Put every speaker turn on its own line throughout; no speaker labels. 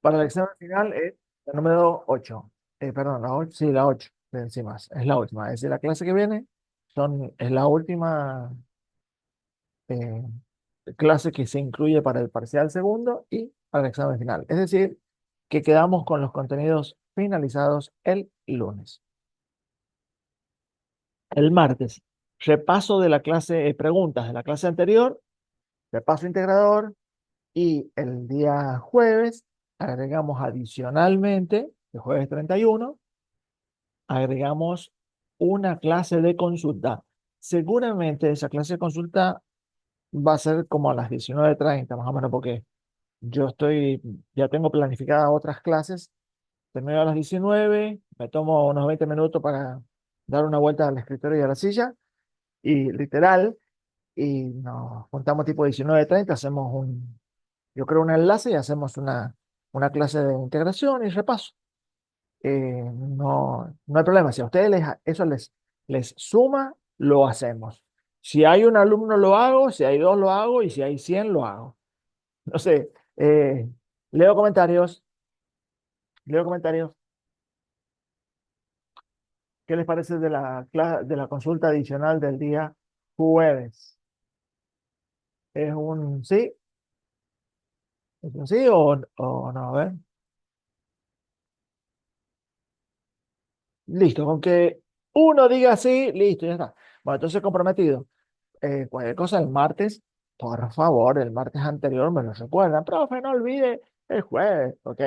Para el examen final es la número 8. Perdón, la 8, sí, la 8 de encima. Es la última. Es decir, la clase que viene es la última eh, clase que se incluye para el parcial segundo y para el examen final. Es decir, que quedamos con los contenidos finalizados el lunes. El martes, repaso de la clase, preguntas de la clase anterior, repaso integrador, y el día jueves agregamos adicionalmente, el jueves 31 agregamos una clase de consulta. Seguramente esa clase de consulta va a ser como a las 19:30 más o menos, porque ya tengo planificadas otras clases. Termino a las 19, me tomo unos 20 minutos para dar una vuelta al escritorio y a la silla, y literal, y nos juntamos tipo 19:30, yo creo, un enlace y hacemos una clase de integración y repaso. No hay problema. Si a ustedes eso les suma, lo hacemos. Si hay un alumno, lo hago. Si hay dos, lo hago. Y si hay 100, lo hago. No sé. Leo comentarios. Leo comentarios. ¿Qué les parece de la consulta adicional del día jueves? ¿Es un sí? ¿Es un sí o no? A ver. Listo. Con que uno diga sí, listo, ya está. Bueno, entonces comprometido. Cualquier cosa el martes, por favor, el martes anterior me lo recuerdan. Profe, no olvide el jueves, ¿ok?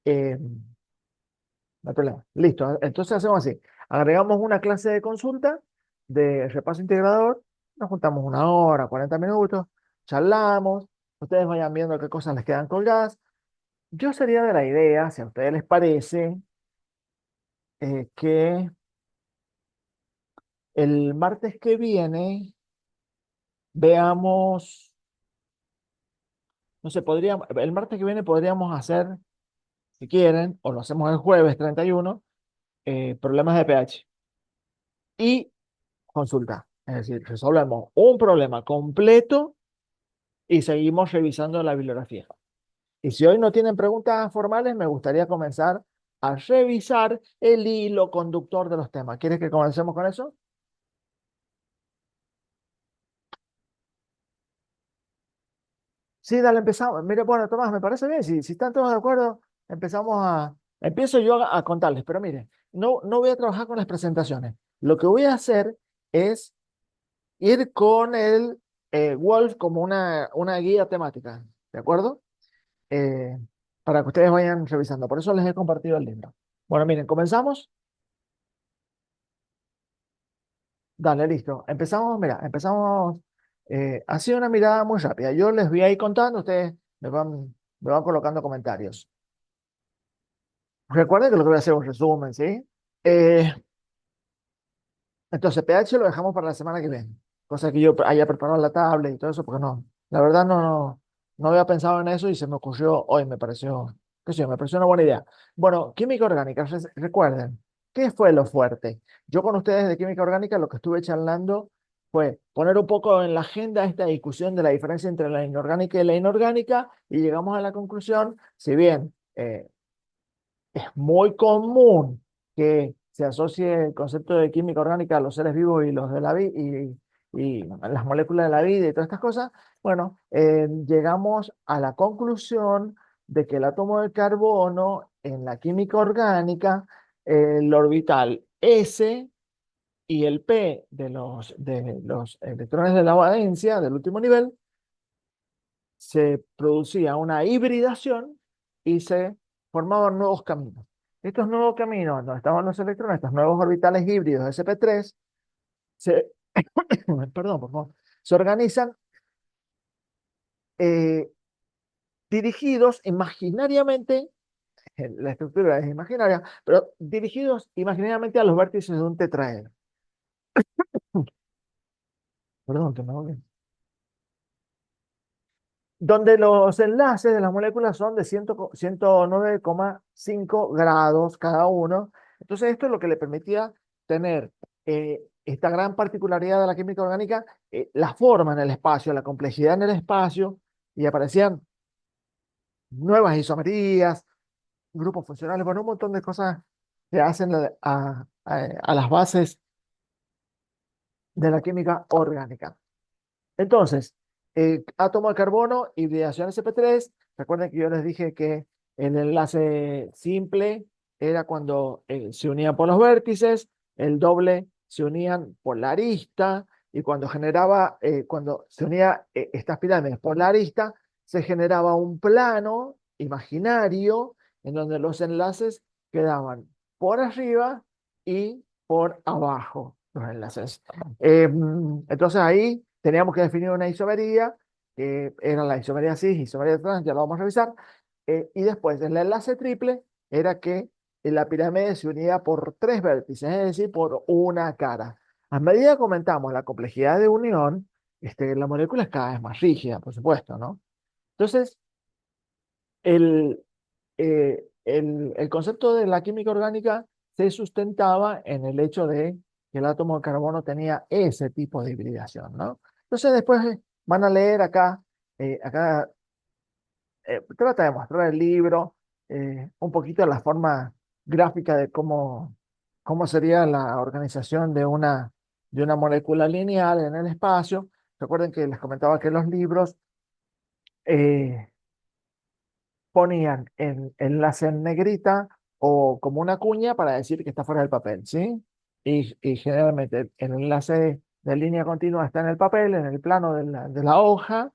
No hay problema. Listo, entonces hacemos así. Agregamos una clase de consulta de repaso integrador, nos juntamos una hora, 40 minutos, charlamos, ustedes vayan viendo qué cosas les quedan colgadas. Yo sería de la idea, si a ustedes les parece, que el martes que viene veamos, no sé, el martes que viene podríamos hacer, si quieren, o lo hacemos el jueves 31, problemas de pH y consulta. Es decir, resolvemos un problema completo y seguimos revisando la bibliografía. Y si hoy no tienen preguntas formales, me gustaría comenzar a revisar el hilo conductor de los temas. ¿Quieres que comencemos con eso? Sí, dale, empezamos. Mire, bueno, Tomás, me parece bien. Si están todos de acuerdo, empiezo yo a contarles. Pero mire, no voy a trabajar con las presentaciones. Lo que voy a hacer es ir con el Wolf como una guía temática, ¿de acuerdo? Eh, para que ustedes vayan revisando. Por eso les he compartido el libro. Bueno, miren, comenzamos. Dale, listo. Empezamos, mira, empezamos así una mirada muy rápida. Yo les voy a ir contando, ustedes me van colocando comentarios. Recuerden que lo que voy a hacer es un resumen, ¿sí? Eh, entonces, pH lo dejamos para la semana que viene. Cosa que yo haya preparado la tablet y todo eso, porque no, la verdad no había pensado en eso y se me ocurrió hoy, qué sé yo, me pareció una buena idea. Bueno, química orgánica, recuerden, ¿qué fue lo fuerte? Yo con ustedes de química orgánica lo que estuve charlando fue poner un poco en la agenda esta discusión de la diferencia entre la inorgánica y la inorgánica y llegamos a la conclusión, si bien es muy común que se asocie el concepto de química orgánica a los seres vivos y los de la vida y las moléculas de la vida y todas estas cosas. Bueno, llegamos a la conclusión de que el átomo de carbono en la química orgánica, el orbital S y el P de los electrones de la valencia del último nivel, se producía una hibridación y se formaban nuevos caminos. Estos nuevos caminos, donde estaban los electrones, estos nuevos orbitales híbridos sp3, se, perdón, por favor, se organizan eh, dirigidos imaginariamente, la estructura es imaginaria, pero dirigidos imaginariamente a los vértices de un tetraedro. Perdón, que me voy. Donde los enlaces de las moléculas son de 109,5 grados cada uno. Entonces, esto es lo que le permitía tener esta gran particularidad de la química orgánica, la forma en el espacio, la complejidad en el espacio, y aparecían nuevas isomerías, grupos funcionales, bueno, un montón de cosas que hacen a las bases de la química orgánica. Entonces, átomo de carbono, hibridación sp3. Recuerden que yo les dije que el enlace simple era cuando se unían por los vértices, el doble se unían por la arista, y cuando se unía estas pirámides por la arista, se generaba un plano imaginario en donde los enlaces quedaban por arriba y por abajo, los enlaces. Entonces ahí teníamos que definir una isomería, que era la isomería cis, isomería trans, ya lo vamos a revisar. Y después, el enlace triple era que la pirámide se unía por tres vértices, es decir, por una cara. A medida que aumentamos la complejidad de unión, la molécula es cada vez más rígida, por supuesto, ¿no? Entonces, el, el concepto de la química orgánica se sustentaba en el hecho de que el átomo de carbono tenía ese tipo de hibridación, ¿no? Entonces después van a leer acá trata de mostrar el libro, un poquito la forma gráfica de cómo sería la organización de una molécula lineal en el espacio. Recuerden que les comentaba que los libros eh, ponían el enlace en negrita o como una cuña para decir que está fuera del papel, ¿sí? Y generalmente el enlace de línea continua está en el papel, en el plano de la hoja,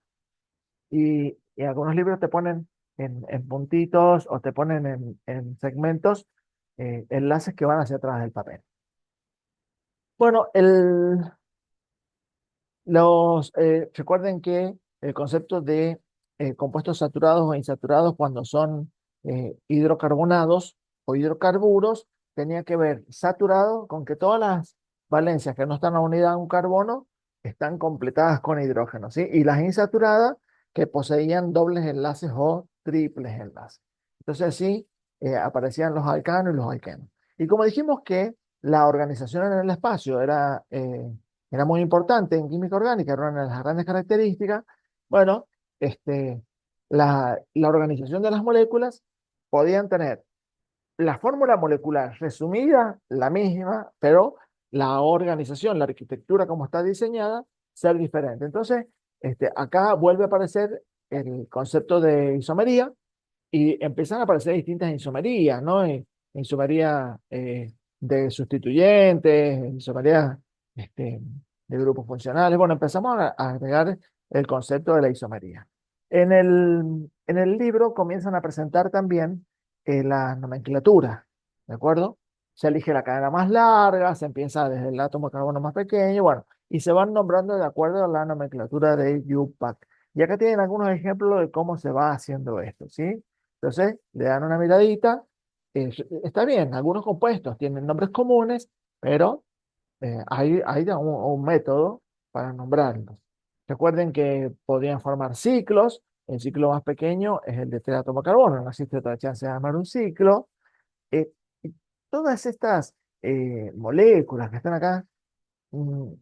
y algunos libros te ponen en puntitos o te ponen en segmentos enlaces que van hacia atrás del papel. Bueno, recuerden que el concepto de compuestos saturados o insaturados cuando son hidrocarbonados o hidrocarburos tenía que ver saturado con que todas las valencias que no están unidas a un carbono están completadas con hidrógeno, ¿sí? Y las insaturadas que poseían dobles enlaces o triples enlaces. Entonces así aparecían los alcanos y los alquenos. Y como dijimos que la organización en el espacio era muy importante en química orgánica, era una de las grandes características. Bueno, este, la organización de las moléculas podían tener la fórmula molecular resumida, la misma, pero la organización, la arquitectura como está diseñada, ser diferente. Entonces, acá vuelve a aparecer el concepto de isomería y empiezan a aparecer distintas isomerías, ¿no? Isomería de sustituyentes, isomería este, de grupos funcionales. Bueno, empezamos a agregar el concepto de la isomería. En el libro comienzan a presentar también la nomenclatura, ¿de acuerdo? Se elige la cadena más larga, se empieza desde el átomo de carbono más pequeño, bueno, y se van nombrando de acuerdo a la nomenclatura de UPAC. Y acá tienen algunos ejemplos de cómo se va haciendo esto, ¿sí? Entonces, le dan una miradita. Está bien, algunos compuestos tienen nombres comunes, pero hay un método para nombrarlos. Recuerden que podrían formar ciclos. El ciclo más pequeño es el de tres átomos de carbono. No existe otra chance de armar un ciclo. Eh, y todas estas moléculas que están acá mm,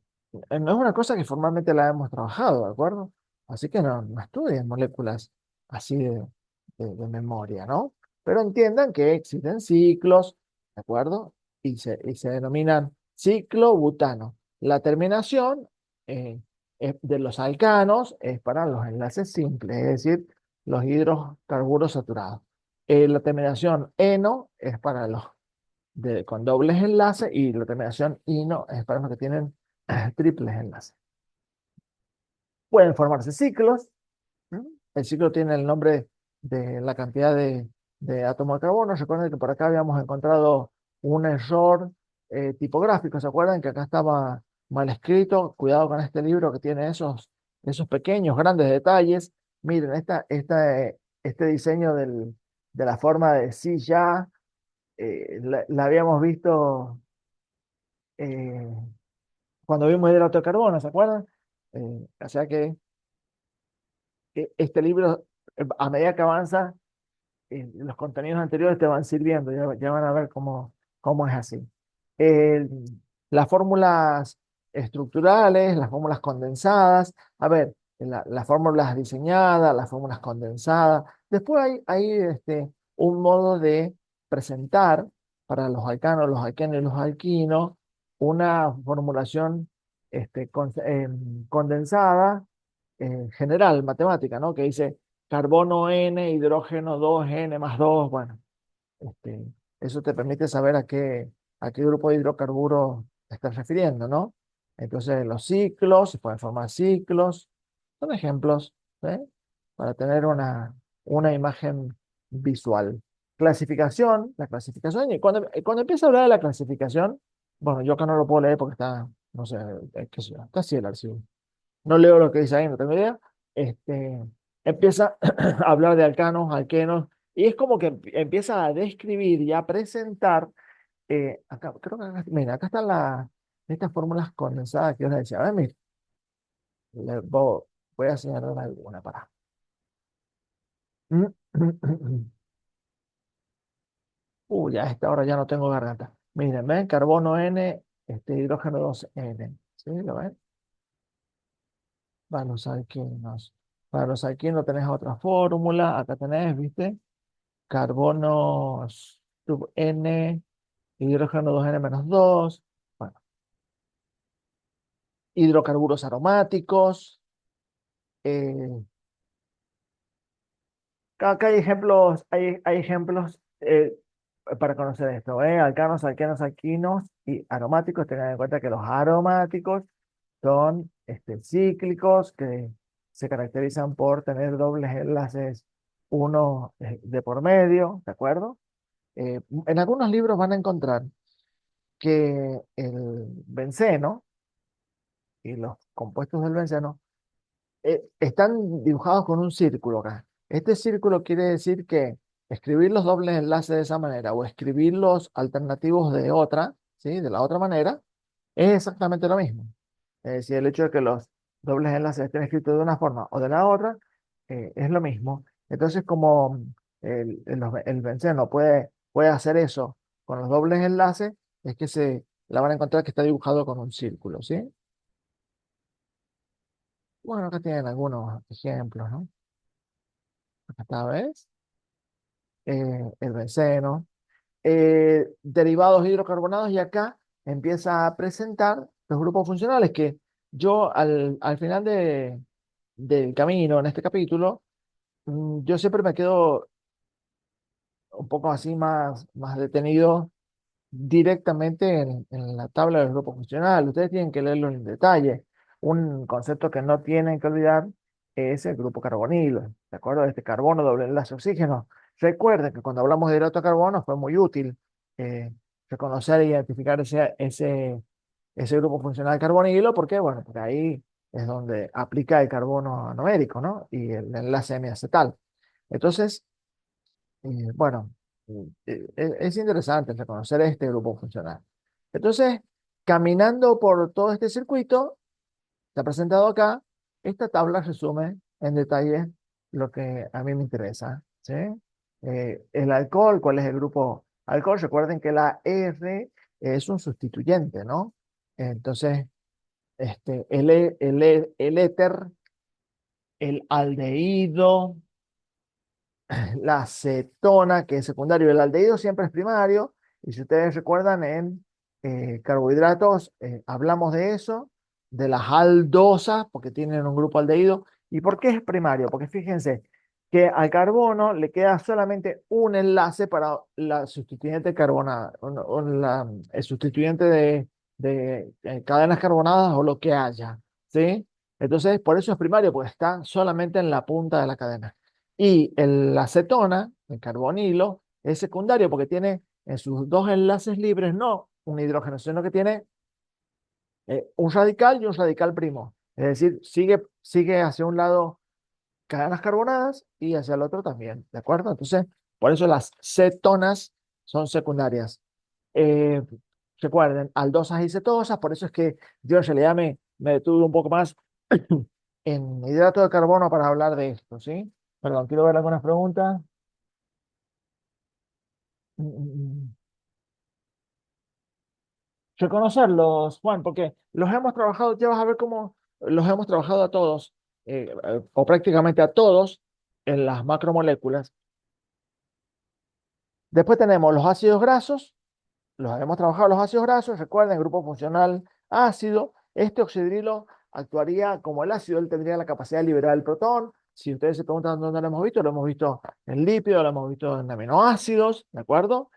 no es una cosa que formalmente la hemos trabajado, ¿de acuerdo? Así que no estudien moléculas así de memoria, ¿no? Pero entiendan que existen ciclos, ¿de acuerdo? Y se denominan ciclobutano. La terminación de los alcanos es para los enlaces simples, es decir, los hidrocarburos saturados. La terminación eno es para los con dobles enlaces, y la terminación ino es para los que tienen triples enlaces. Pueden formarse ciclos. ¿M? El ciclo tiene el nombre de la cantidad de átomos de carbono. Recuerden que por acá habíamos encontrado un error tipográfico. ¿Se acuerdan que acá estaba mal escrito? Cuidado con este libro que tiene esos pequeños, grandes detalles. Miren, este diseño de la forma de silla la habíamos visto eh, cuando vimos hidrato de carbono, ¿se acuerdan? O sea que este libro, a medida que avanza, los contenidos anteriores te van sirviendo, ya van a ver cómo es así. El- las fórmulas estructurales, las fórmulas condensadas. A ver, las fórmulas diseñadas, las fórmulas condensadas. Después hay un modo de presentar para los alcanos, los alquenos y los alquinos una formulación condensada general, matemática, ¿no? Que dice carbono N, hidrógeno 2N más 2. Bueno, este, eso te permite saber a qué grupo de hidrocarburos te estás refiriendo, ¿no? Entonces, los ciclos, se pueden formar ciclos, son ejemplos, ¿sí? Para tener una imagen visual. Clasificación, la clasificación, y cuando empieza a hablar de la clasificación, bueno, yo acá no lo puedo leer porque está, no sé, qué sé yo, está así el archivo. No leo lo que dice ahí, no tengo idea. Este, empieza a hablar de alcanos, alquenos, y es como que empieza a describir y a presentar, acá, creo que mira, acá están estas fórmulas condensadas que yo les decía. A ver, mira, voy a señalar alguna para. Ya a esta hora ya no tengo garganta. Miren, ven, carbono N, hidrógeno 2N. ¿Sí? ¿Lo ven? Para los alquinos. Para los alquinos tenés otra fórmula. Acá tenés, ¿viste? Carbono sub N, hidrógeno 2N-2. Bueno, hidrocarburos aromáticos. eh, acá hay ejemplos para conocer esto, ¿eh? Alcanos, alquenos, alquinos y aromáticos. Tengan en cuenta que los aromáticos son cíclicos que se caracterizan por tener dobles enlaces, uno de por medio, ¿de acuerdo? En algunos libros van a encontrar que el benceno y los compuestos del benceno están dibujados con un círculo acá. Este círculo quiere decir que escribir los dobles enlaces de esa manera o escribir los alternativos de otra, ¿sí? De la otra manera, es exactamente lo mismo. Es decir, el hecho de que los dobles enlaces estén escritos de una forma o de la otra, es lo mismo. Entonces, como el benceno puede hacer eso con los dobles enlaces, es que la van a encontrar que está dibujado con un círculo, ¿sí? Bueno, acá tienen algunos ejemplos, ¿no? Acá está, ¿ves? El benceno. Derivados hidrocarbonados, y acá empieza a presentar los grupos funcionales que yo al final del camino en este capítulo, yo siempre me quedo un poco así más detenido directamente en la tabla del grupo funcional. Ustedes tienen que leerlo en detalle. Un concepto que no tienen que olvidar es el grupo carbonilo, ¿de acuerdo? Este carbono doble enlace oxígeno. Recuerden que cuando hablamos de hidrato de carbono fue muy útil reconocer e identificar ese grupo funcional carbonilo, porque, bueno, porque ahí es donde aplica el carbono anomérico, ¿no? Y el enlace M-acetal. Entonces, bueno, es interesante reconocer este grupo funcional. Entonces, caminando por todo este circuito, está presentado acá, esta tabla resume en detalle lo que a mí me interesa, ¿sí? El alcohol, ¿cuál es el grupo alcohol? Recuerden que la R es un sustituyente, ¿no? Entonces, el éter, el aldehído, la cetona, que es secundario. El aldehído siempre es primario. Y si ustedes recuerdan, en carbohidratos hablamos de eso, de las aldosas, porque tienen un grupo aldehído. ¿Y por qué es primario? Porque fíjense que al carbono le queda solamente un enlace para la sustituyente carbonada, el sustituyente de cadenas carbonadas o lo que haya, ¿sí? Entonces, por eso es primario, porque está solamente en la punta de la cadena. Y la acetona, el carbonilo, es secundario porque tiene en sus dos enlaces libres no un hidrógeno, sino que tiene un radical y un radical primo. Es decir, sigue hacia un lado cadenas carbonadas y hacia el otro también, ¿de acuerdo? Entonces, por eso las cetonas son secundarias. Eh, Recuerden, aldosas y cetosas, por eso es que yo en realidad me detuve un poco más en hidrato de carbono para hablar de esto, ¿sí? Perdón, quiero ver algunas preguntas. Mm, mm, mm. Reconocerlos, Juan, porque los hemos trabajado, ya vas a ver cómo los hemos trabajado a todos. o prácticamente a todos en las macromoléculas. Después tenemos los ácidos grasos. Los hemos trabajado los ácidos grasos, recuerden, grupo funcional ácido. Este oxidrilo actuaría como el ácido, él tendría la capacidad de liberar el protón. Si ustedes se preguntan dónde lo hemos visto en lípidos, lo hemos visto en aminoácidos, ¿de acuerdo?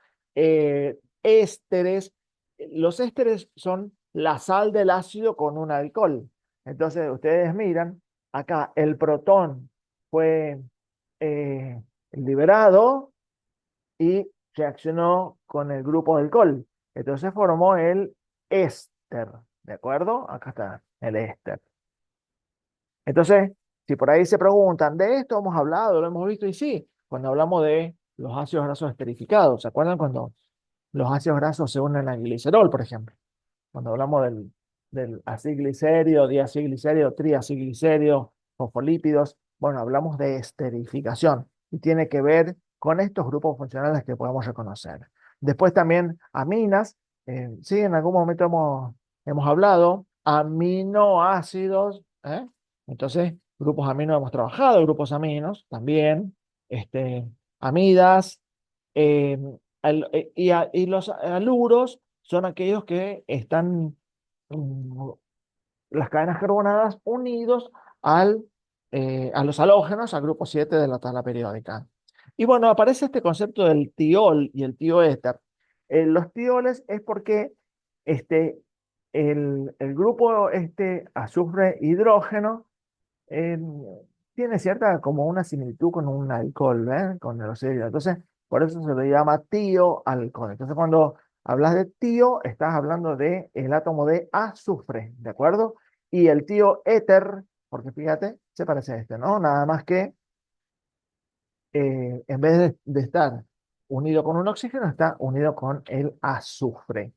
Ésteres, los ésteres son la sal del ácido con un alcohol. Entonces, ustedes miran, acá el protón fue liberado y reaccionó con el grupo del alcohol. Entonces formó el éster, ¿de acuerdo? Acá está el éster. Entonces, si por ahí se preguntan, ¿de esto hemos hablado? ¿Lo hemos visto? Y sí, cuando hablamos de los ácidos grasos esterificados, ¿se acuerdan cuando los ácidos grasos se unen al glicerol, por ejemplo? Cuando hablamos del acilglicérido, diacilglicérido, triacilglicérido, fosfolípidos, bueno, hablamos de esterificación y tiene que ver con estos grupos funcionales que podemos reconocer. Después también aminas, sí, en algún momento hemos hablado, aminoácidos, ¿eh? Entonces, grupos aminos hemos trabajado, grupos aminos también, amidas, eh, y los aluros son aquellos que están mm, las cadenas carbonadas unidos a los halógenos, al grupo 7 de la tabla periódica. Y bueno, aparece este concepto del tiol y el tioéster. Los tioles es porque este, el grupo azufre hidrógeno eh, tiene cierta como una similitud con un alcohol, ¿eh? Con el oxígeno. Entonces, por eso se le llama alcohol. Entonces, cuando hablas de tío, estás hablando de el átomo de azufre, ¿de acuerdo? Y el éter, porque fíjate, se parece a este, ¿no? Nada más que en vez de estar unido con un oxígeno, está unido con el azufre.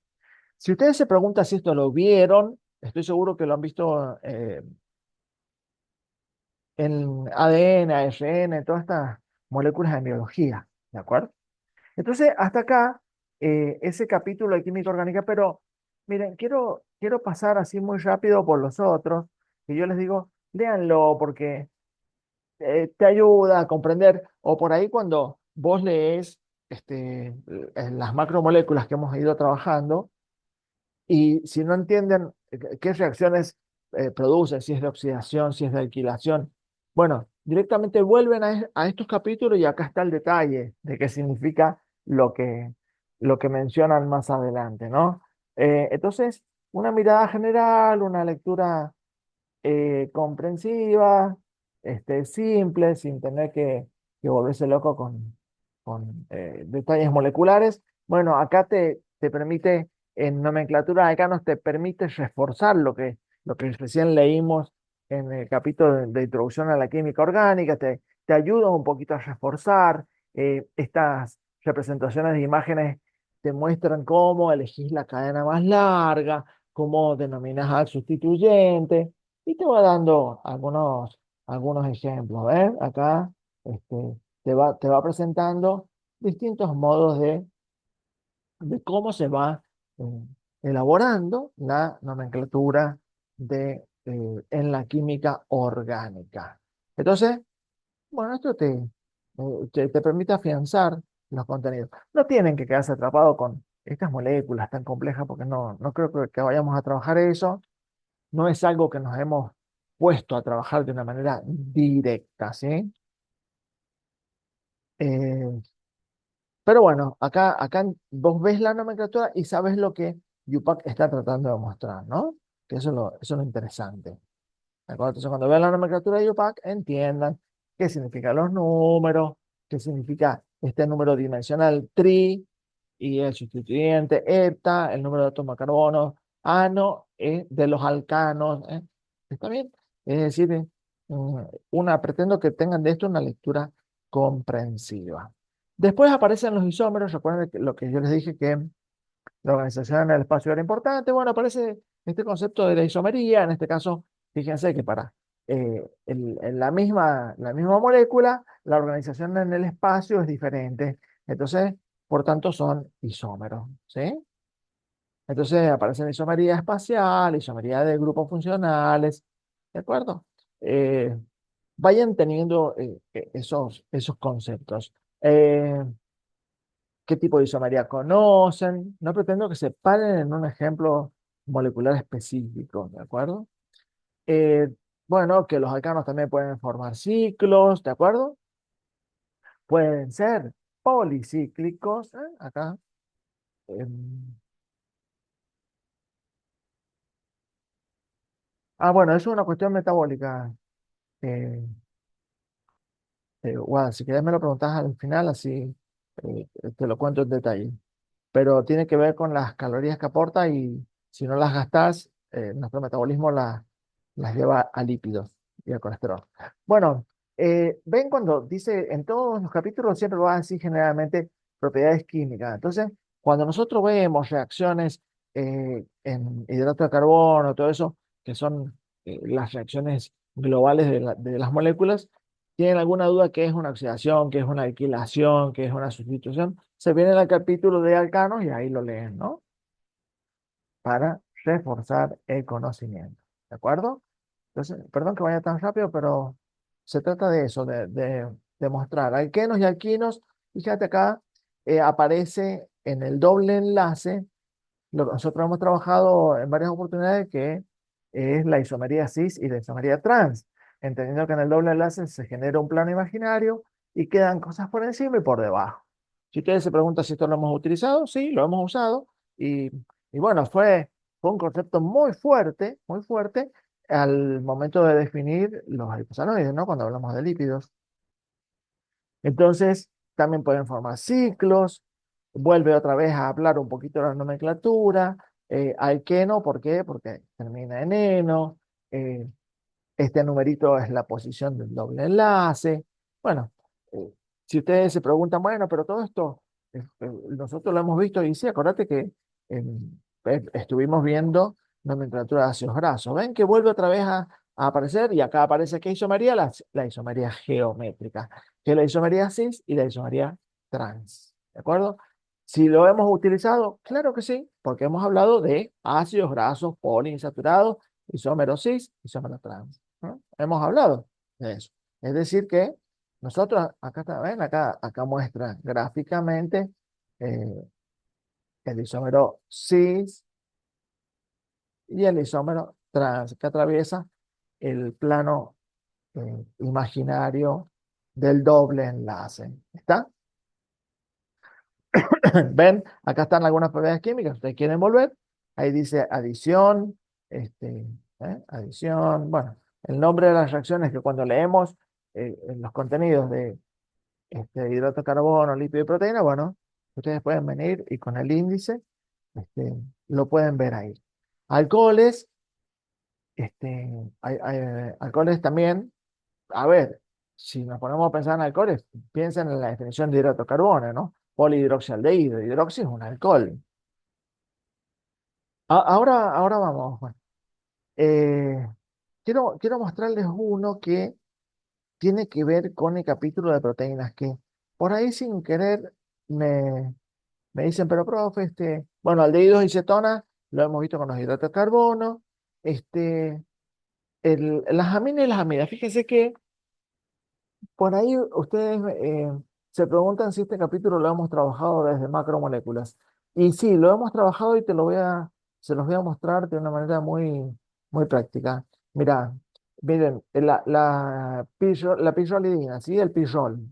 Si ustedes se preguntan si esto lo vieron, estoy seguro que lo han visto en ADN, ARN, todas estas moléculas de biología, ¿de acuerdo? Entonces, hasta acá, ese capítulo de química orgánica, pero miren, quiero pasar así muy rápido por los otros, que yo les digo, léanlo porque te ayuda a comprender, o por ahí cuando vos lees las macromoléculas que hemos ido trabajando, y si no entienden qué reacciones producen, si es de oxidación, si es de alquilación, bueno, directamente vuelven a estos capítulos y acá está el detalle de qué significa lo que mencionan más adelante, ¿no? Entonces, una mirada general, una lectura comprensiva, simple, sin tener que volverse loco con detalles moleculares. Bueno, acá te permite, en nomenclatura de Canos, te permite reforzar lo que recién leímos en el capítulo de introducción a la química orgánica, te ayuda un poquito a reforzar estas representaciones de imágenes. Te muestran cómo elegís la cadena más larga, cómo denominas al sustituyente, y te va dando algunos ejemplos. ¿Ves? Acá te va presentando distintos modos de cómo se va eh, elaborando la nomenclatura en la química orgánica. Entonces, bueno, esto te permite afianzar los contenidos. No tienen que quedarse atrapados con estas moléculas tan complejas porque no creo que vayamos a trabajar eso. No es algo que nos hemos puesto a trabajar de una manera directa, ¿sí? Eh, pero bueno, acá vos ves la nomenclatura y sabes lo que UPAC está tratando de mostrar, ¿no? Que eso es lo interesante. ¿De acuerdo? Entonces, cuando vean la nomenclatura de UPAC, entiendan qué significan los números, qué significa este número dimensional tri y el sustituyente hepta, el número de átomos de carbono, ano, de los alcanos. ¿Está bien? Es decir, pretendo que tengan de esto una lectura comprensiva. Después aparecen los isómeros. Recuerden lo que yo les dije, que la organización en el espacio era importante. Bueno, aparece este concepto de la isomería. En este caso, fíjense que para en la misma molécula, la organización en el espacio es diferente. Entonces, por tanto, son isómeros, ¿sí? Entonces aparecen isomería espacial, isomería de grupos funcionales, ¿de acuerdo? eh, vayan teniendo esos conceptos. Eh, ¿Qué tipo de isomería conocen? No pretendo que se paren en un ejemplo molecular específico, ¿de acuerdo? Eh, bueno, que los alcanos también pueden formar ciclos, ¿de acuerdo? Pueden ser policíclicos, acá. Bueno, eso es una cuestión metabólica. eh, Bueno, si quieres me lo preguntas al final, así te lo cuento en detalle. Pero tiene que ver con las calorías que aporta y si no las gastas, nuestro metabolismo las lleva a lípidos y a colesterol. Bueno, ven cuando dice, en todos los capítulos siempre va a decir generalmente propiedades químicas. Entonces, cuando nosotros vemos reacciones en hidrato de carbono, todo eso, que son las reacciones globales de las moléculas, tienen alguna duda qué es una oxidación, qué es una alquilación, qué es una sustitución, se viene al capítulo de alcanos y ahí lo leen, ¿no? Para reforzar el conocimiento. ¿De acuerdo? Entonces, perdón que vaya tan rápido, pero se trata de eso, de mostrar alquenos y alquinos. Fíjate acá, aparece en el doble enlace lo que nosotros hemos trabajado en varias oportunidades, que es la isomería cis y la isomería trans, entendiendo que en el doble enlace se genera un plano imaginario y quedan cosas por encima y por debajo. Si ustedes se preguntan si esto lo hemos utilizado, sí, lo hemos usado y, y bueno, fue un concepto muy fuerte al momento de definir los liposanoides, ¿no? Cuando hablamos de lípidos. Entonces, también pueden formar ciclos, vuelve otra vez a hablar un poquito de la nomenclatura, alqueno, ¿por qué? Porque termina en eno, eh, este numerito es la posición del doble enlace. Bueno, eh, si ustedes se preguntan, bueno, pero todo esto nosotros lo hemos visto y sí, acordate que estuvimos viendo nomenclatura de ácidos grasos. ¿Ven que vuelve otra vez a aparecer? Y acá aparece qué isomería, la isomería geométrica, que es la isomería cis y la isomería trans. ¿De acuerdo? Si lo hemos utilizado, claro que sí, porque hemos hablado de ácidos grasos poliinsaturados, isómero cis, isómero trans, ¿no? Hemos hablado de eso. Es decir que nosotros, acá está, ven, acá muestra gráficamente eh, el isómero cis y el isómero trans que atraviesa el plano imaginario del doble enlace. ¿Está? ¿Ven? Acá están algunas propiedades químicas. Ustedes quieren volver. Ahí dice adición, adición. Bueno, el nombre de las reacciones que cuando leemos en los contenidos de hidrato de carbono, lípido y proteína, bueno, ustedes pueden venir y con el índice lo pueden ver ahí. Alcoholes, hay alcoholes también. A ver, si nos ponemos a pensar en alcoholes, piensen en la definición de hidrato de carbono, ¿no? Polihidroxialdehído, hidroxi es un alcohol. Ahora vamos, bueno, eh, quiero mostrarles uno que tiene que ver con el capítulo de proteínas, que por ahí sin querer me dicen, pero profe, bueno, aldehídos y cetonas lo hemos visto con los hidratos de carbono, las aminas y las amidas. Fíjense que por ahí ustedes se preguntan si este capítulo lo hemos trabajado desde macromoléculas. Y sí, lo hemos trabajado y se los voy a mostrar de una manera muy práctica. Mira, miren, la pirrolidina, ¿sí? El pirrol.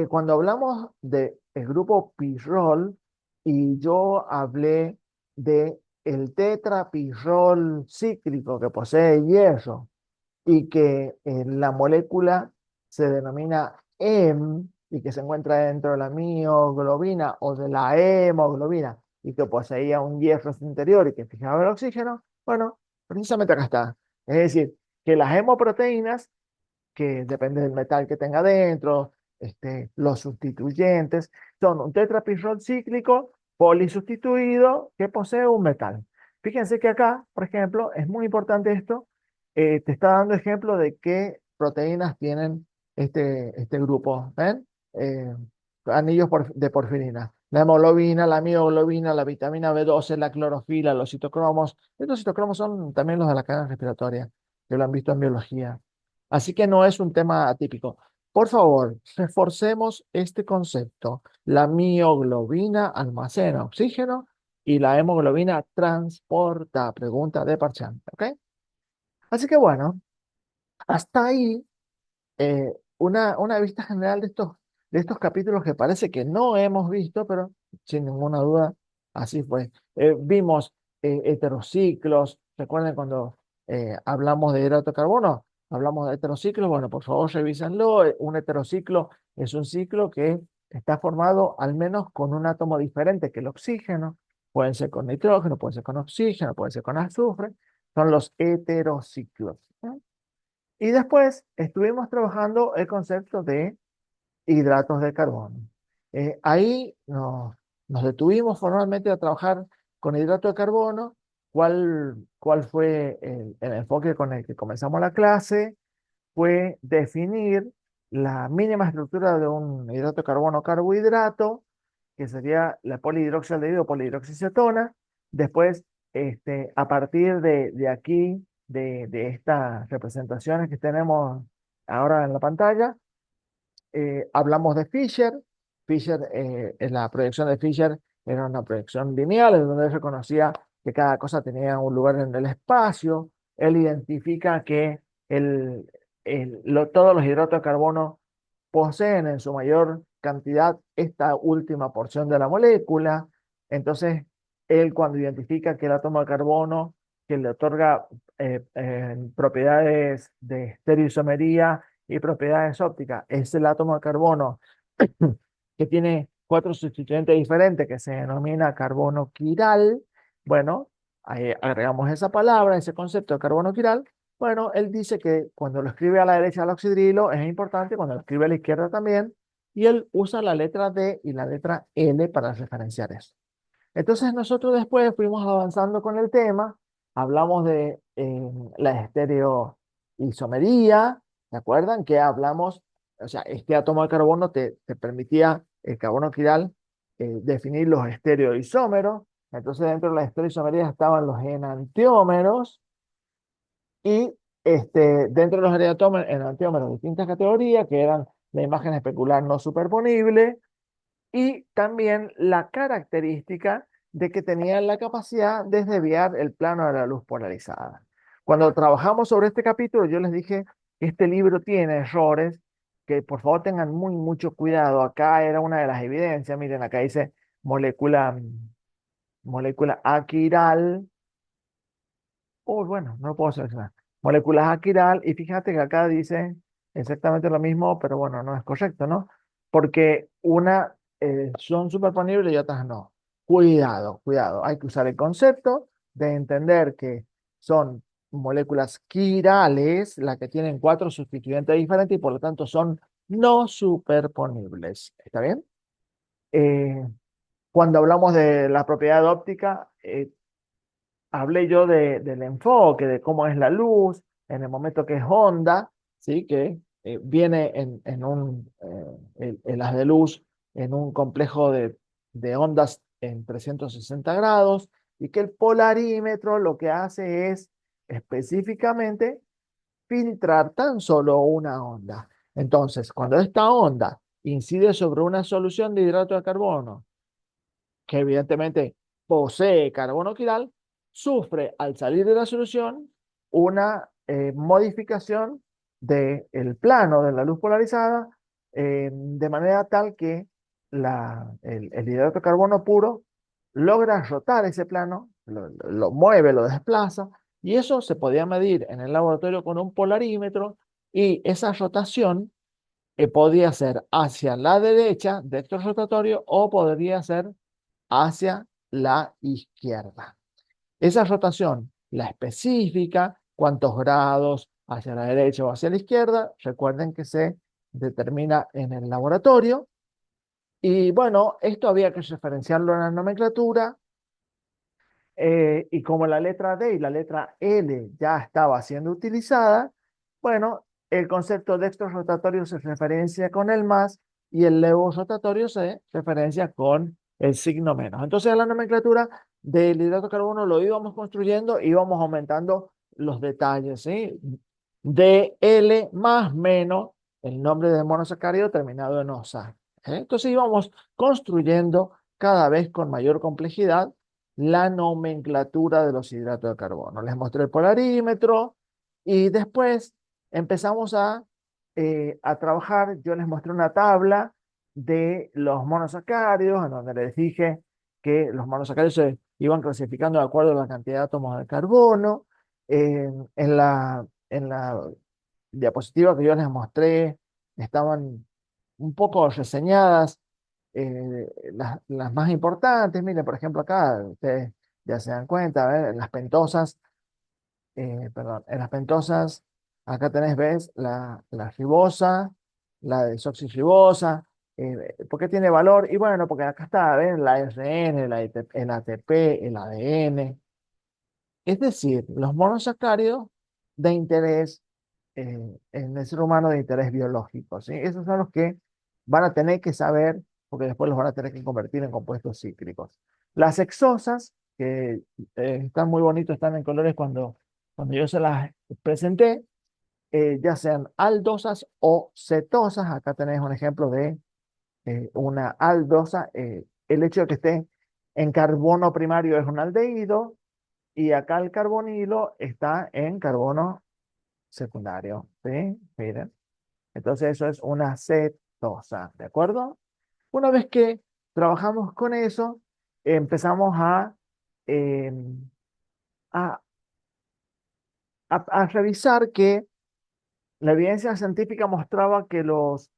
Cuando hablamos del grupo pirrol y yo hablé de el tetrapirrol cíclico que posee hierro, y que la molécula se denomina heme y que se encuentra dentro de la mioglobina o de la hemoglobina y que poseía un hierro en su interior y que fijaba el oxígeno, bueno, precisamente acá está. Es decir, que las hemoproteínas, que depende del metal que tenga dentro, los sustituyentes, son un tetrapirrol cíclico polisustituido que posee un metal. Fíjense que acá, por ejemplo, es muy importante esto, te está dando ejemplo de qué proteínas tienen este grupo, ¿ven? Anillos de porfirina. La hemoglobina, la mioglobina, la vitamina B12, la clorofila, los citocromos. Estos citocromos son también los de la cadena respiratoria, que lo han visto en biología. Así que no es un tema atípico. Por favor, reforcemos este concepto. La mioglobina almacena oxígeno y la hemoglobina transporta. Pregunta de Parchán. ¿Ok? Así que bueno, hasta ahí una vista general de estos capítulos que parece que no hemos visto, pero sin ninguna duda así fue. Vimos heterociclos. ¿Recuerden cuando hablamos de hidrato de carbono? Hablamos de heterociclos. Bueno, por favor, revísenlo. Un heterociclo es un ciclo que está formado al menos con un átomo diferente que el oxígeno. Pueden ser con nitrógeno, pueden ser con oxígeno, pueden ser con azufre. Son los heterociclos. ¿No? Y después estuvimos trabajando el concepto de hidratos de carbono. Ahí nos detuvimos formalmente a trabajar con hidrato de carbono. ¿Cuál fue el enfoque con el que comenzamos la clase? Fue definir la mínima estructura de un hidrato de carbono carbohidrato, que sería la polihidroxialdehído o polihidroxicetona. Después, a partir de aquí, de estas representaciones que tenemos ahora en la pantalla, hablamos de Fischer. Fischer, en la proyección de Fischer era una proyección lineal, en donde él reconocía que cada cosa tenía un lugar en el espacio. Él identifica que todos los hidratos de carbono poseen en su mayor cantidad esta última porción de la molécula. Entonces, él cuando identifica que el átomo de carbono que le otorga propiedades de estereoisomería y propiedades ópticas es el átomo de carbono que tiene cuatro sustituyentes diferentes que se denomina carbono quiral. Bueno, ahí agregamos esa palabra, ese concepto de carbono quiral. Bueno, él dice que cuando lo escribe a la derecha del oxidrilo es importante, cuando lo escribe a la izquierda también, y él usa la letra D y la letra L para referenciar eso. Entonces nosotros después fuimos avanzando con el tema, hablamos de la estereoisomería. ¿Se acuerdan que hablamos? O sea, este átomo de carbono te permitía, el carbono quiral, definir los estereoisómeros. Entonces dentro de la estereoisomería estaban los enantiómeros y dentro de los enantiómeros de distintas categorías, que eran la imagen especular no superponible, y también la característica de que tenían la capacidad de desviar el plano de la luz polarizada. Cuando trabajamos sobre este capítulo, yo les dije que este libro tiene errores, que por favor tengan mucho cuidado. Acá era una de las evidencias, miren, acá dice molécula aquiral. Oh, bueno, no lo puedo seleccionar. Moléculas aquiral, y fíjate que acá dice exactamente lo mismo, pero bueno, no es correcto, ¿no? Porque una son superponibles y otras no. Cuidado, cuidado. Hay que usar el concepto de entender que son moléculas quirales, las que tienen cuatro sustituyentes diferentes y por lo tanto son no superponibles. ¿Está bien? Eh, Cuando hablamos de la propiedad óptica, hablé yo del enfoque, de cómo es la luz, en el momento que es onda, ¿sí? Que viene el haz de luz en un complejo de ondas en 360 grados, y que el polarímetro lo que hace es específicamente filtrar tan solo una onda. Entonces, cuando esta onda incide sobre una solución de hidrato de carbono, que evidentemente posee carbono quiral, sufre al salir de la solución una modificación del plano de la luz polarizada, de manera tal que el hidrato de carbono puro logra rotar ese plano, lo mueve, lo desplaza, y eso se podía medir en el laboratorio con un polarímetro, y esa rotación podía ser hacia la derecha, vector rotatorio, o podría ser hacia la izquierda. Esa rotación, la específica, cuántos grados hacia la derecha o hacia la izquierda, recuerden que se determina en el laboratorio. Y bueno, esto había que referenciarlo en la nomenclatura, y como la letra D y la letra L ya estaba siendo utilizada, bueno, el concepto de dextro rotatorio se referencia con el más y el levo rotatorio se referencia con el signo menos. Entonces, la nomenclatura del hidrato de carbono lo íbamos construyendo, íbamos aumentando los detalles, ¿sí? DL más menos el nombre del monosacárido terminado en osa. Entonces íbamos construyendo cada vez con mayor complejidad la nomenclatura de los hidratos de carbono. Les mostré el polarímetro y después empezamos a trabajar. Yo les mostré una tabla de los monosacáridos en donde les dije que los monosacáridos se iban clasificando de acuerdo a la cantidad de átomos de carbono. En la diapositiva que yo les mostré estaban un poco reseñadas las más importantes. Miren, por ejemplo, acá ustedes ya se dan cuenta, a ver, las pentosas, perdón, en las pentosas, acá tenés, ves, la ribosa, la desoxirribosa. ¿Por qué tiene valor? Y bueno, porque acá está, ven, la ARN, el ATP, el ADN. Es decir, los monosacáridos de interés en el ser humano de interés biológico, ¿sí? Esos son los que van a tener que saber, porque después los van a tener que convertir en compuestos cíclicos. Las hexosas, que están muy bonitos, están en colores cuando yo se las presenté, ya sean aldosas o cetosas. Acá tenés un ejemplo de una aldosa. El hecho de que esté en carbono primario es un aldehído, y acá el carbonilo está en carbono secundario, ¿sí? Miren. Entonces eso es una cetosa, ¿de acuerdo? Una vez que trabajamos con eso, empezamos eh, a, a revisar que la evidencia científica mostraba que los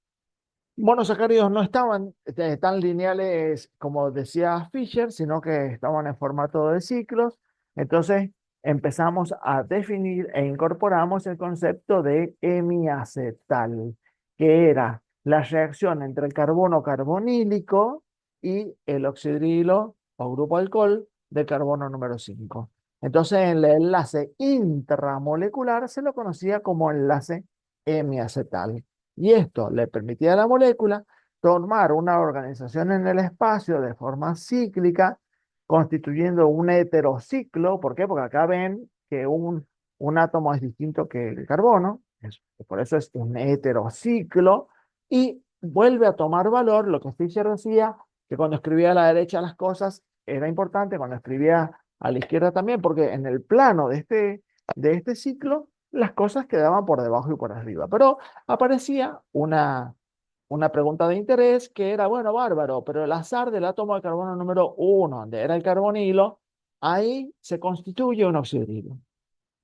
monosacáridos no estaban tan lineales como decía Fisher, sino que estaban en formato de ciclos. Entonces empezamos a definir e incorporamos el concepto de hemiacetal, que era la reacción entre el carbono carbonílico y el oxidrilo o grupo alcohol de carbono número 5. Entonces, el enlace intramolecular se lo conocía como enlace hemiacetal. Y esto le permitía a la molécula tomar una organización en el espacio de forma cíclica, constituyendo un heterociclo. ¿Por qué? Porque acá ven que un átomo es distinto que el carbono, por eso es un heterociclo, y vuelve a tomar valor lo que Fischer decía, que cuando escribía a la derecha las cosas era importante, cuando escribía a la izquierda también, porque en el plano de este ciclo las cosas quedaban por debajo y por arriba. Pero aparecía una pregunta de interés que era, bueno, bárbaro, pero el azar del átomo de carbono número 1, donde era el carbonilo, ahí se constituye un oxidrilo.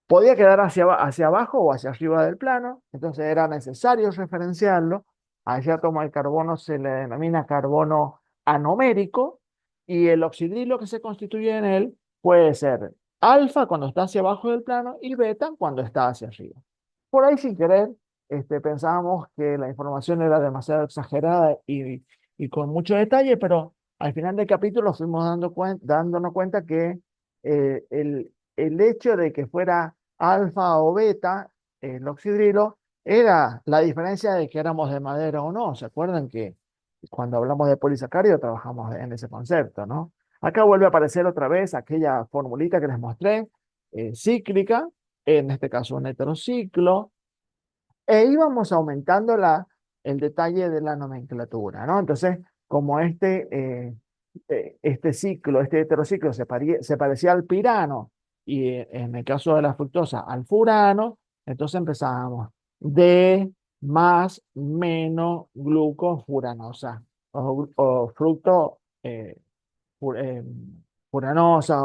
Podía quedar hacia abajo o hacia arriba del plano, entonces era necesario referenciarlo. A ese átomo de carbono se le denomina carbono anomérico, y el oxidrilo que se constituye en él puede ser alfa cuando está hacia abajo del plano y beta cuando está hacia arriba. Por ahí, sin querer, pensábamos que la información era demasiado exagerada y con mucho detalle, pero al final del capítulo fuimos dándonos cuenta que el hecho de que fuera alfa o beta, el oxidrilo, era la diferencia de que éramos de madera o no. ¿Se acuerdan que cuando hablamos de polisacárido trabajamos en ese concepto, ¿no? Acá vuelve a aparecer otra vez aquella formulita que les mostré, cíclica, en este caso un heterociclo, e íbamos aumentando el detalle de la nomenclatura, ¿no? Entonces, como este ciclo, este heterociclo se parecía al pirano y en el caso de la fructosa al furano, entonces empezábamos de más menos glucofuranosa o fructo fu- eh, furanosa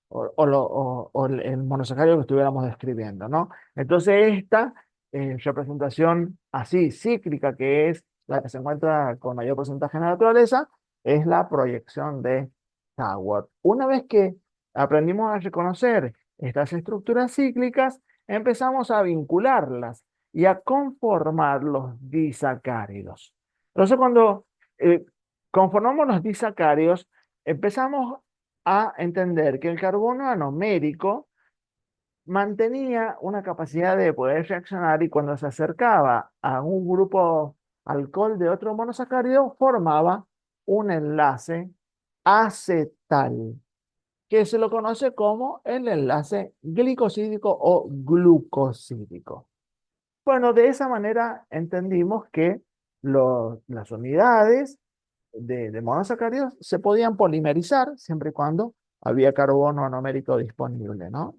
o el monosacárido que estuviéramos describiendo, ¿no? Entonces esta representación así cíclica, que es la que se encuentra con mayor porcentaje en la naturaleza, es la proyección de Howard. Una vez que aprendimos a reconocer estas estructuras cíclicas, empezamos a vincularlas y a conformar los disacáridos. Entonces, cuando eh, conformamos los disacáridos, empezamos a entender que el carbono anomérico mantenía una capacidad de poder reaccionar, y cuando se acercaba a un grupo alcohol de otro monosacárido formaba un enlace acetal, que se lo conoce como el enlace glicosídico o glucosídico. Bueno, de esa manera entendimos que las unidades de monosacáridos se podían polimerizar siempre y cuando había carbono anomérico disponible, ¿no?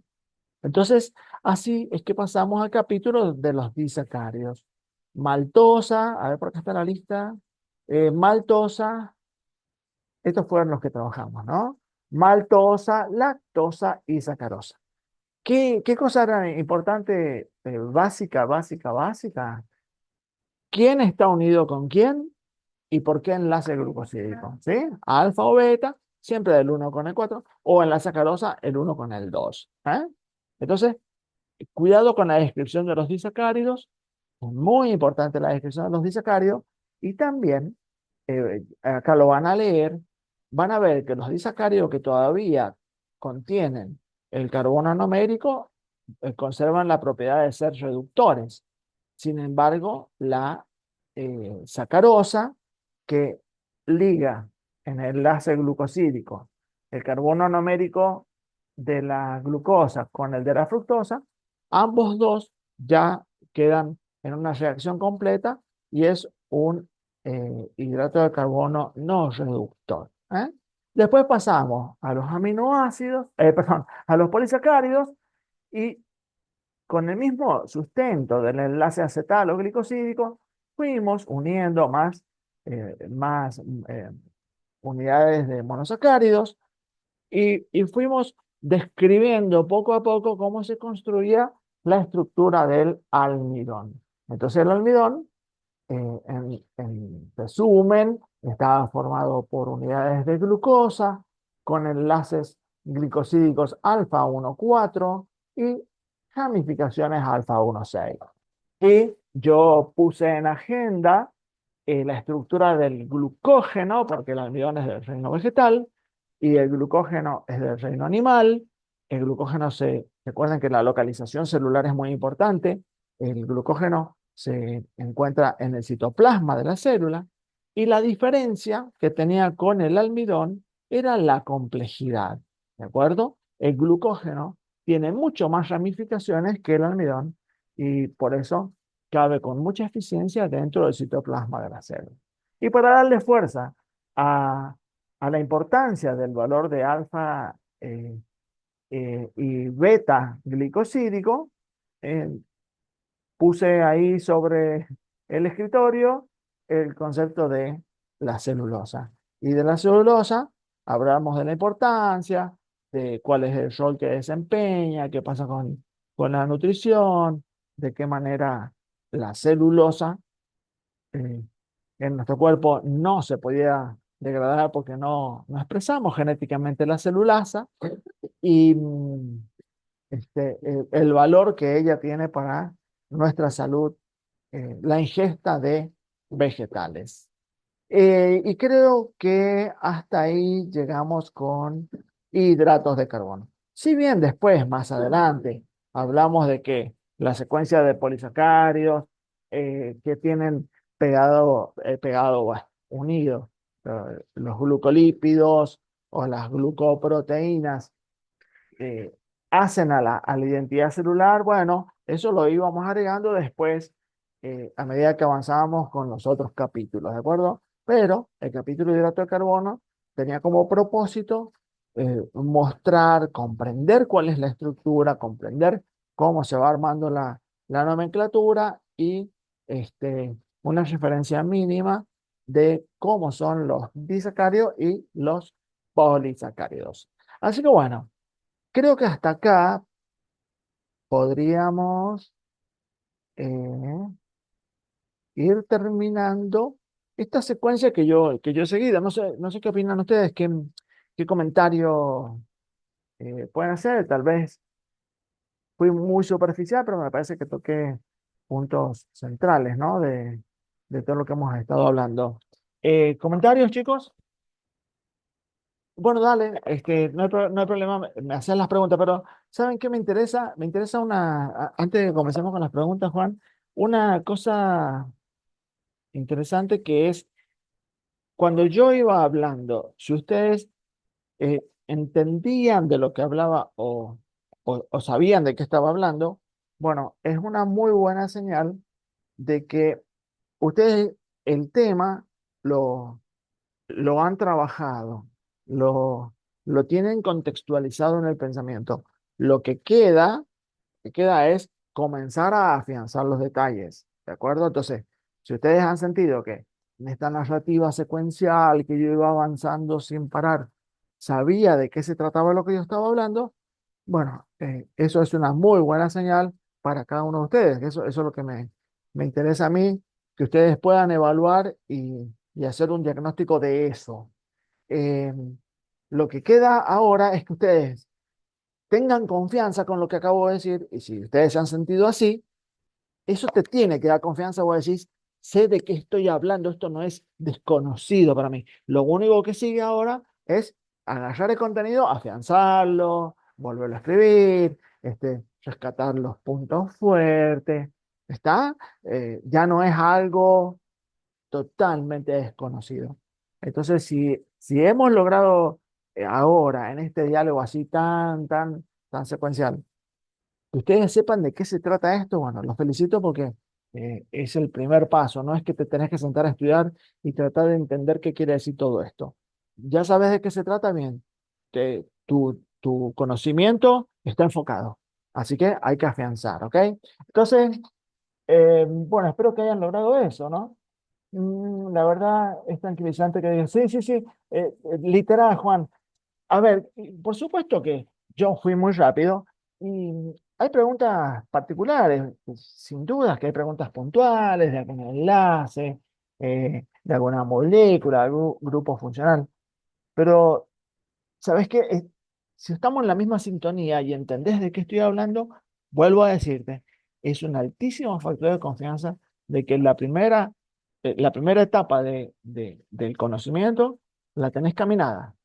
Entonces, así es que pasamos al capítulo de los disacáridos. Maltosa, a ver por acá está la lista. Maltosa, estos fueron los que trabajamos, ¿no? Maltosa, lactosa y sacarosa. ¿Qué cosa era importante, básica? ¿Quién está unido con quién y por qué enlace glucosídico? ¿Sí? Alfa o beta, siempre del 1 con el 4, o en la sacarosa, el 1 con el 2. ¿Eh? Entonces, cuidado con la descripción de los disacáridos, es muy importante la descripción de los disacáridos, y también, acá lo van a leer, van a ver que los disacáridos que todavía contienen el carbono anomérico conservan la propiedad de ser reductores. Sin embargo, la sacarosa, que liga en el enlace glucosídico el carbono anomérico de la glucosa con el de la fructosa, ambos dos ya quedan en una reacción completa y es un hidrato de carbono no reductor. ¿Eh? Después pasamos a los aminoácidos, perdón, a los polisacáridos, y con el mismo sustento del enlace acetalo glicosídico, fuimos uniendo más unidades de monosacáridos y fuimos describiendo poco a poco cómo se construía la estructura del almidón. Entonces el almidón, en resumen, estaba formado por unidades de glucosa con enlaces glicosídicos alfa 1,4 y ramificaciones alfa 1,6. Y yo puse en agenda la estructura del glucógeno, porque el almidón es del reino vegetal y el glucógeno es del reino animal. El glucógeno recuerden que la localización celular es muy importante. El glucógeno se encuentra en el citoplasma de la célula y la diferencia que tenía con el almidón era la complejidad, ¿de acuerdo? El glucógeno tiene mucho más ramificaciones que el almidón y por eso cabe con mucha eficiencia dentro del citoplasma de la célula. Y para darle fuerza a, a la importancia del valor de alfa y beta glicosídico, eh, puse ahí sobre el escritorio el concepto de la celulosa. Y de la celulosa hablamos de la importancia, de cuál es el rol que desempeña, qué pasa con la nutrición, de qué manera la celulosa eh, en nuestro cuerpo no se podía degradar porque no expresamos genéticamente la celulasa y el valor que ella tiene para nuestra salud, la ingesta de vegetales. Y creo que hasta ahí llegamos con hidratos de carbono. Si bien después, más adelante, hablamos de que la secuencia de polisacáridos que tienen bueno, unidos los glucolípidos o las glucoproteínas eh, hacen a la identidad celular, bueno, eso lo íbamos agregando después a medida que avanzábamos con los otros capítulos, ¿de acuerdo? Pero el capítulo de hidrato de carbono tenía como propósito mostrar, comprender cuál es la estructura, comprender cómo se va armando la nomenclatura y una referencia mínima de cómo son los disacáridos y los polisacáridos. Así que bueno. Creo que hasta acá podríamos eh, ir terminando esta secuencia que yo he seguido. No sé qué opinan ustedes, qué comentario pueden hacer. Tal vez fui muy superficial, pero me parece que toqué puntos centrales, ¿no? De todo lo que hemos estado hablando. ¿Comentarios, chicos? Bueno, dale, no hay problema, me hacen las preguntas, pero ¿saben qué me interesa? Me interesa antes de que comencemos con las preguntas, Juan, una cosa interesante que es, cuando yo iba hablando, si ustedes entendían de lo que hablaba o sabían de qué estaba hablando, Bueno, es una muy buena señal de que ustedes el tema lo, lo han trabajado, lo, lo tienen contextualizado en el pensamiento. Lo que queda es comenzar a afianzar los detalles, ¿de acuerdo? Entonces, si ustedes han sentido que en esta narrativa secuencial que yo iba avanzando sin parar, sabía de qué se trataba lo que yo estaba hablando, bueno, eso es una muy buena señal para cada uno de ustedes. Eso es lo que me interesa a mí, que ustedes puedan evaluar y hacer un diagnóstico de eso. Eh, lo que queda ahora es que ustedes tengan confianza con lo que acabo de decir, y si ustedes se han sentido así, eso te tiene que dar confianza. Vos decís, sé de qué estoy hablando, esto no es desconocido para mí. Lo único que sigue ahora es agarrar el contenido, afianzarlo, volverlo a escribir, rescatar los puntos fuertes. ¿Está? Ya no es algo totalmente desconocido. Entonces, si hemos logrado ahora en este diálogo así tan secuencial, que ustedes sepan de qué se trata esto, bueno, los felicito porque es el primer paso, no es que te tenés que sentar a estudiar y tratar de entender qué quiere decir todo esto. Ya sabes de qué se trata bien, tu conocimiento está enfocado, así que hay que afianzar, ¿ok? Entonces, bueno, espero que hayan logrado eso, ¿no? La verdad es tranquilizante que digan, sí, sí, sí, literal, Juan. A ver, y por supuesto que yo fui muy rápido y hay preguntas particulares, sin dudas que hay preguntas puntuales de algún enlace, de alguna molécula, algún grupo funcional, pero ¿sabes qué? Si estamos en la misma sintonía y entendés de qué estoy hablando, vuelvo a decirte, es un altísimo factor de confianza de que la primera etapa del conocimiento la tenés caminada.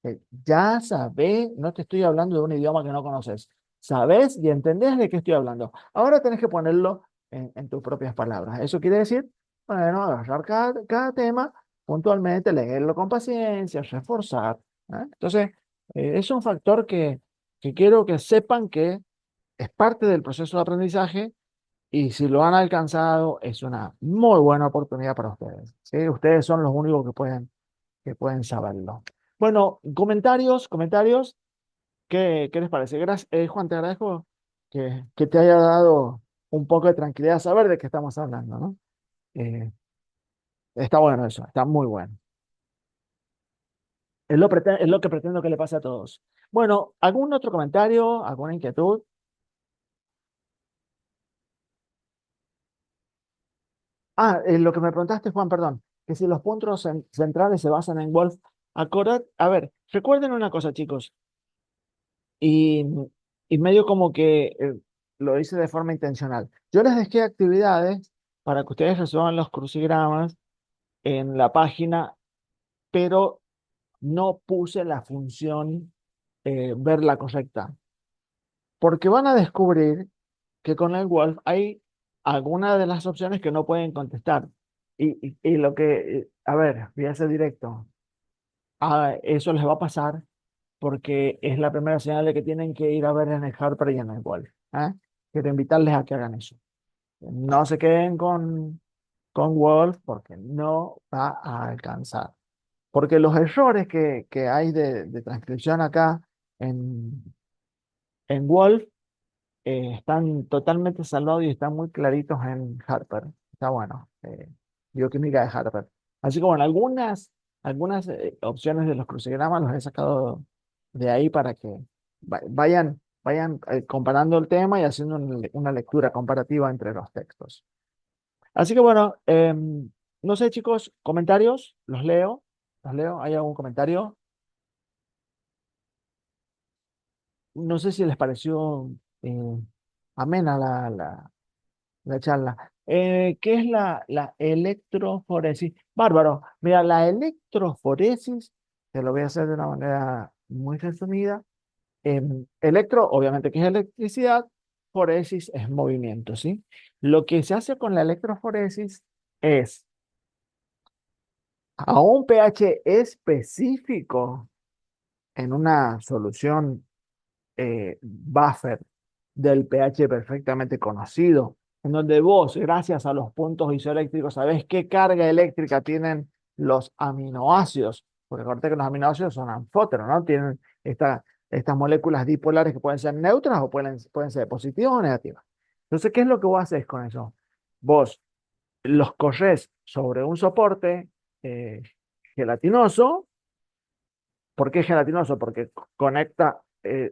Ya sabés, no te estoy hablando de un idioma que no conoces. Sabés y entendés de qué estoy hablando. Ahora tenés que ponerlo en tus propias palabras. Eso quiere decir, bueno, agarrar cada tema puntualmente, leerlo con paciencia, reforzar. Entonces, es un factor que quiero que sepan que es parte del proceso de aprendizaje y si lo han alcanzado es una muy buena oportunidad para ustedes. ¿Sí? Ustedes son los únicos que pueden saberlo. Bueno, comentarios, ¿qué les parece? Gracias, Juan, te agradezco que te haya dado un poco de tranquilidad saber de qué estamos hablando, ¿no? Eh, Está bueno eso, está muy bueno. Es lo que pretendo que le pase a todos. Bueno, ¿algún otro comentario? ¿Alguna inquietud? Lo que me preguntaste, Juan, perdón, que si los puntos centrales se basan en Wolf, a ver, recuerden una cosa, chicos, y, y medio como que lo hice de forma intencional. Yo les dejé actividades para que ustedes resuelvan los crucigramas en la página, pero no puse la función ver la correcta, porque van a descubrir que con el Wolf hay algunas de las opciones que no pueden contestar. Y lo que, a ver, voy a ser directo. Eso les va a pasar porque es la primera señal de que tienen que ir a ver en el Harper y en el Wolf. ¿Eh? Quiero invitarles a que hagan eso. No se queden con Wolf porque no va a alcanzar. Porque los errores que hay de transcripción acá en, en Wolf están totalmente salvados y están muy claritos en Harper. Está bueno. Bioquímica de Harper. Así como en algunas opciones de los crucigramas los he sacado de ahí para que vayan comparando el tema y haciendo una lectura comparativa entre los textos. Así que bueno, no sé, chicos, comentarios, los leo. ¿Hay algún comentario? No sé si les pareció amena la charla. ¿Qué es la electroforesis? Bárbaro. Mira, la electroforesis, te lo voy a hacer de una manera muy resumida. Electro, obviamente, que es electricidad, foresis es movimiento, ¿sí? Lo que se hace con la electroforesis es a un pH específico en una solución buffer del pH perfectamente conocido, en donde vos, gracias a los puntos isoeléctricos, sabés qué carga eléctrica tienen los aminoácidos, porque acuérdate que los aminoácidos son anfóteros, ¿no? Tienen estas moléculas dipolares que pueden ser neutras o pueden ser positivas o negativas. Entonces, ¿qué es lo que vos haces con eso? Vos los corres sobre un soporte eh, gelatinoso. ¿Por qué gelatinoso? Porque conecta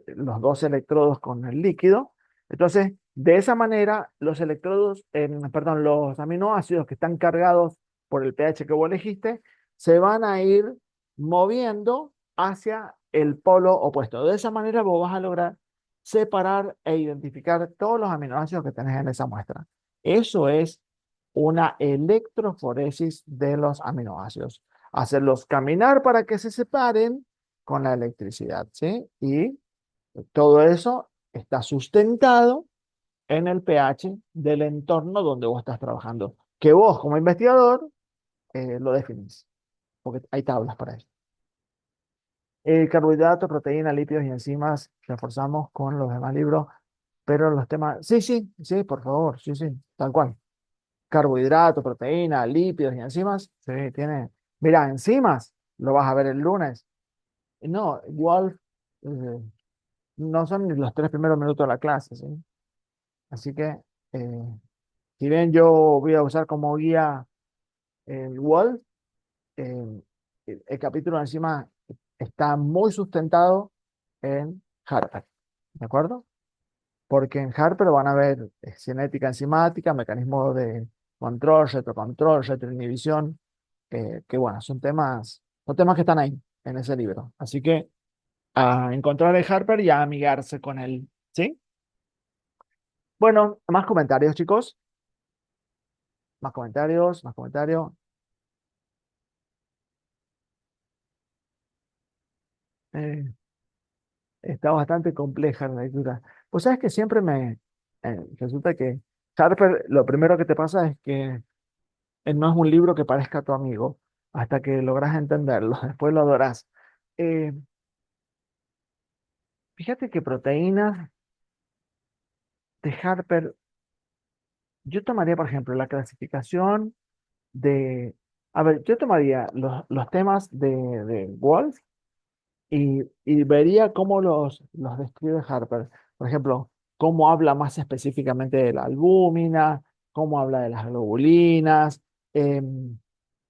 los dos electrodos con el líquido. Entonces, de esa manera, los electrodos, perdón, los aminoácidos que están cargados por el pH que vos elegiste, se van a ir moviendo hacia el polo opuesto. De esa manera, vos vas a lograr separar e identificar todos los aminoácidos que tenés en esa muestra. Eso es una electroforesis de los aminoácidos. Hacerlos caminar para que se separen con la electricidad, ¿sí? Y todo eso está sustentado en el pH del entorno donde vos estás trabajando, que vos como investigador lo definís, porque hay tablas para eso. Carbohidratos, proteínas, lípidos y enzimas, reforzamos con los demás libros, pero los temas, sí, sí, sí, por favor, sí, sí, tal cual. Carbohidratos, proteínas, lípidos y enzimas, sí, tiene, mira, enzimas, lo vas a ver el lunes. No, igual, eh, no son ni los 3 primeros minutos de la clase, ¿sí? Así que, eh, si bien yo voy a usar como guía el Wall, el capítulo encima está muy sustentado en Harper, ¿de acuerdo? Porque en Harper van a ver cinética enzimática, mecanismos de control, retrocontrol, retroinhibición, que bueno, son temas que están ahí en ese libro. Así que a encontrar el Harper y a amigarse con él, ¿sí? Bueno, más comentarios, chicos. Más comentarios, más comentarios. Eh, Está bastante compleja la lectura. Pues sabes que siempre resulta que Harper, lo primero que te pasa es que no es un libro que parezca tu amigo hasta que logras entenderlo, después lo adorás. Eh, Fíjate que proteínas de Harper, yo tomaría, por ejemplo, la clasificación de, a ver, yo tomaría los temas de Wolf y vería cómo los describe Harper. Por ejemplo, cómo habla más específicamente de la albúmina, cómo habla de las globulinas, em,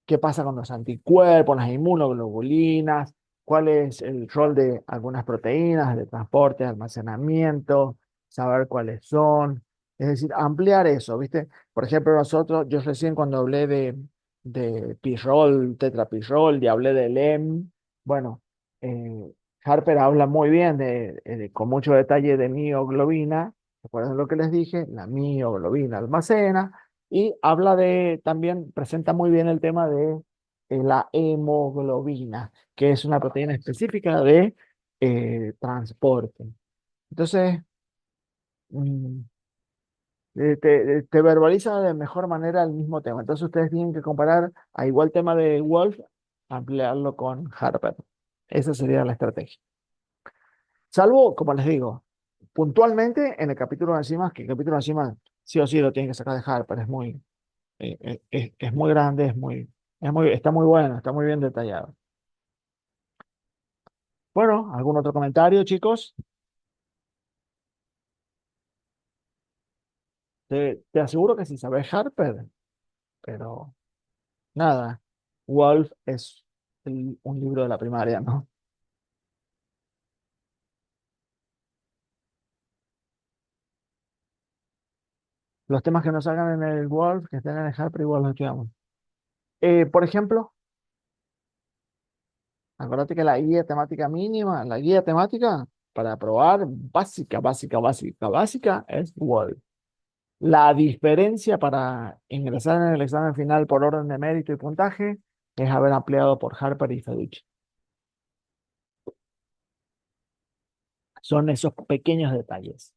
qué pasa con los anticuerpos, las inmunoglobulinas, cuál es el rol de algunas proteínas de transporte, de almacenamiento, saber cuáles son. Es decir, ampliar eso, ¿viste? Por ejemplo, yo recién cuando hablé de pirrol, tetrapirrol, y hablé del EM, bueno, eh, Harper habla muy bien con mucho detalle de mioglobina. ¿Recuerdan lo que les dije? La mioglobina almacena y habla también presenta muy bien el tema de la hemoglobina, que es una proteína específica de transporte. Entonces, mm, te verbaliza de mejor manera el mismo tema. Entonces, ustedes tienen que comparar a igual tema de Wolf, ampliarlo con Harper. Esa sería la estrategia. Salvo, como les digo, puntualmente en el capítulo de enzimas, que el capítulo de enzimas sí o sí lo tienen que sacar de Harper, es muy grande, está muy bueno, está muy bien detallado. Bueno, ¿algún otro comentario, chicos? Te aseguro que sí sabes Harper, pero nada, Wolf es un libro de la primaria, ¿no? Los temas que nos salgan en el Wolf, que estén en el Harper, igual los estudiamos. Por ejemplo, acuérdate que la guía temática mínima, la guía temática para aprobar básica, básica, básica, básica es Wolf. La diferencia para ingresar en el examen final por orden de mérito y puntaje es haber ampliado por Harper y Feducci. Son esos pequeños detalles.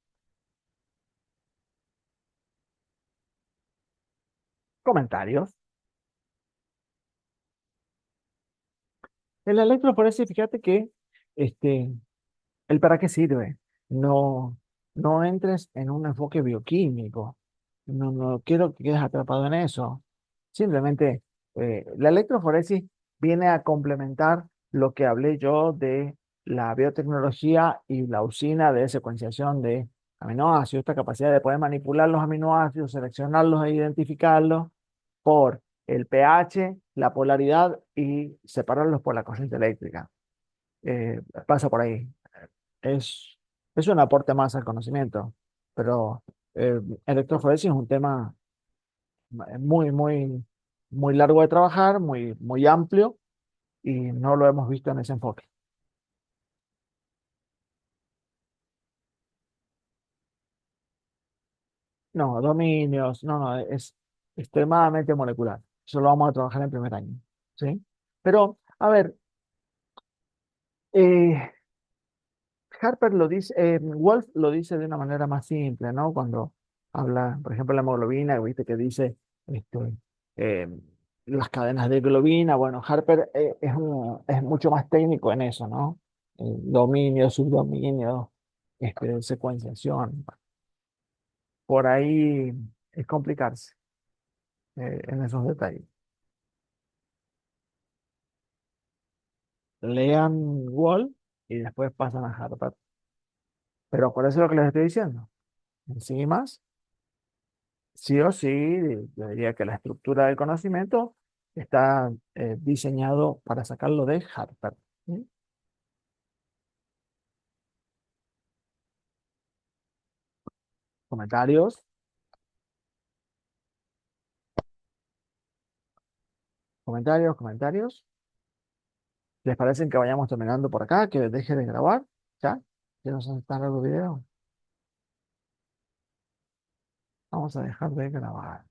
Comentarios. El electroforesis, fíjate que este, el para qué sirve. No. No entres en un enfoque bioquímico. No, no quiero que quedes atrapado en eso. Simplemente, la electroforesis viene a complementar lo que hablé yo de la biotecnología y la usina de secuenciación de aminoácidos, esta capacidad de poder manipular los aminoácidos, seleccionarlos e identificarlos por el pH, la polaridad y separarlos por la corriente eléctrica. Pasa por ahí. Es, es un aporte más al conocimiento, pero electroforesis es un tema muy, muy, muy largo de trabajar, muy, muy amplio y no lo hemos visto en ese enfoque. No, dominios, no, no, es extremadamente molecular. Eso lo vamos a trabajar en primer año, ¿sí? Pero, a ver, eh, Harper lo dice, Wolf lo dice de una manera más simple, ¿no? Cuando habla, por ejemplo, la hemoglobina, viste que dice este, eh, las cadenas de globina. Bueno, Harper es mucho más técnico en eso, ¿no? Dominio, subdominio, secuenciación. Por ahí es complicarse en esos detalles. Lean Wolf y después pasan a Harper. Pero acuérdense lo que les estoy diciendo. Enzimas sí o sí, yo diría que la estructura del conocimiento está diseñado para sacarlo de Harper. ¿Sí? Comentarios, comentarios. ¿Les parece que vayamos terminando por acá? Que deje de grabar. ¿Ya? Ya no son tan largos videos. Vamos a dejar de grabar.